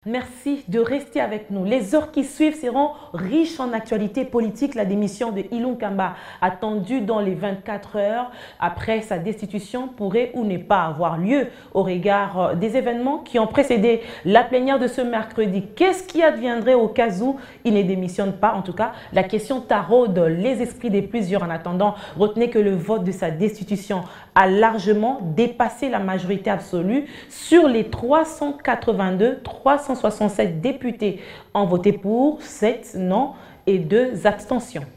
Merci de rester avec nous. Les heures qui suivent seront riches en actualité politique. La démission de Ilunga Kamba, attendue dans les 24 heures après sa destitution, pourrait ou ne pas avoir lieu au regard des événements qui ont précédé la plénière de ce mercredi. Qu'est-ce qui adviendrait au cas où il ne démissionne pas? En tout cas, la question taraude les esprits de plusieurs. En attendant, retenez que le vote de sa destitution a largement dépassé la majorité absolue. Sur les 367 députés ont voté pour, 7 non et 2 abstentions.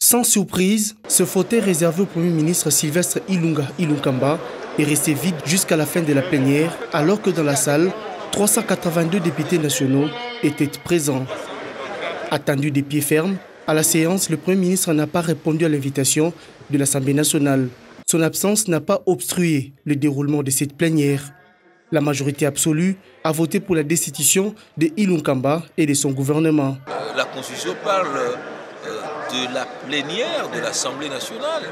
Sans surprise, ce fauteuil réservé au Premier ministre Sylvestre Ilunga Kamba est resté vide jusqu'à la fin de la plénière, alors que dans la salle, 382 députés nationaux étaient présents. Attendu des pieds fermes, à la séance, le Premier ministre n'a pas répondu à l'invitation de l'Assemblée nationale. Son absence n'a pas obstrué le déroulement de cette plénière. La majorité absolue a voté pour la destitution de Ilunga Kamba et de son gouvernement. La Constitution parle de la plénière de l'Assemblée nationale.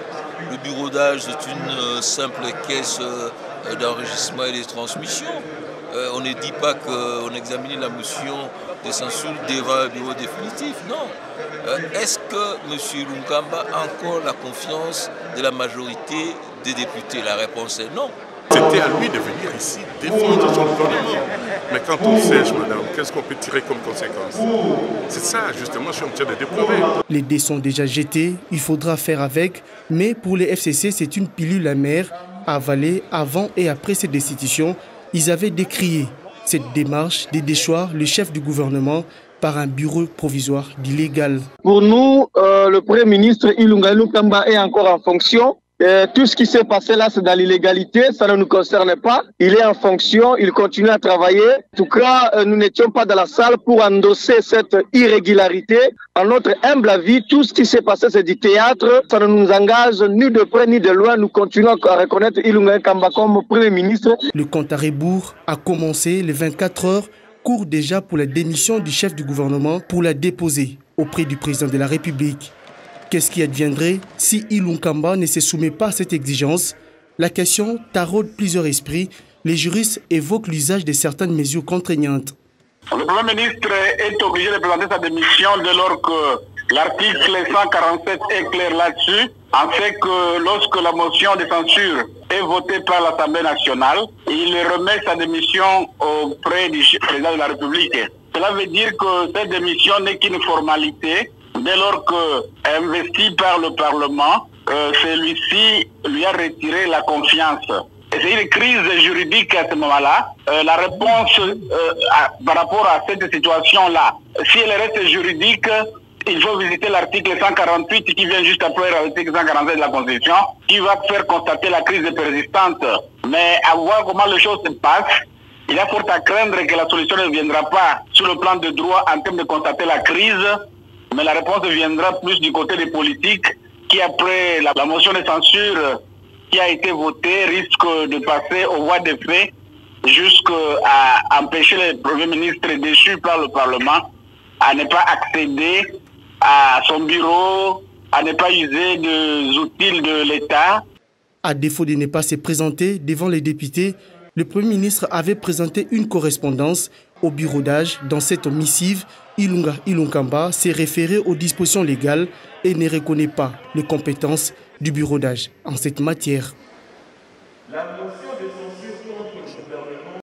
Le bureau d'âge est une simple caisse d'enregistrement et de transmission. On ne dit pas qu'on examine la motion de censure devant un bureau définitif, non. Est-ce que M. Ilunga Kamba a encore la confiance de la majorité des députés? La réponse est non. C'était à lui de venir ici défendre son gouvernement. Mais quand on sèche, madame, qu'est-ce qu'on peut tirer comme conséquence? C'est ça, justement, je suis en train de déplorer. Les dés sont déjà jetés, il faudra faire avec. Mais pour les FCC, c'est une pilule amère à avaler avant et après cette destitution. Ils avaient décrié cette démarche de déchoir le chef du gouvernement par un bureau provisoire d'illégal. Pour nous, le Premier ministre Ilunga Kamba est encore en fonction. Tout ce qui s'est passé là, c'est dans l'illégalité, ça ne nous concerne pas. Il est en fonction, il continue à travailler. En tout cas, nous n'étions pas dans la salle pour endosser cette irrégularité. En notre humble avis, tout ce qui s'est passé, c'est du théâtre. Ça ne nous engage ni de près ni de loin. Nous continuons à reconnaître Ilunga Kamba comme Premier ministre. Le compte à rebours a commencé. Les 24 heures courent déjà pour la démission du chef du gouvernement pour la déposer auprès du président de la République. Qu'est-ce qui adviendrait si Ilunga Kamba ne se soumet pas à cette exigence? La question taraude plusieurs esprits. Les juristes évoquent l'usage de certaines mesures contraignantes. Le Premier ministre est obligé de présenter sa démission dès lors que l'article 147 est clair là-dessus, en fait que lorsque la motion de censure est votée par l'Assemblée nationale, il remet sa démission auprès du président de la République. Cela veut dire que cette démission n'est qu'une formalité. Dès lors qu'investi par le Parlement, celui-ci lui a retiré la confiance. C'est une crise juridique à ce moment-là. La réponse par rapport à cette situation-là, si elle reste juridique, il faut visiter l'article 148 qui vient juste après l'article 147 de la Constitution, qui va faire constater la crise persistante. Mais à voir comment les choses se passent, il y a fort à craindre que la solution ne viendra pas sur le plan de droit en termes de constater la crise, mais la réponse viendra plus du côté des politiques qui, après la motion de censure qui a été votée, risque de passer aux voies de fait jusqu'à empêcher le Premier ministre déchu par le Parlement à ne pas accéder à son bureau, à ne pas user des outils de l'État. À défaut de ne pas se présenter devant les députés, le Premier ministre avait présenté une correspondance au bureau d'âge. Dans cette missive, Ilunga Kamba s'est référé aux dispositions légales et ne reconnaît pas les compétences du bureau d'âge en cette matière.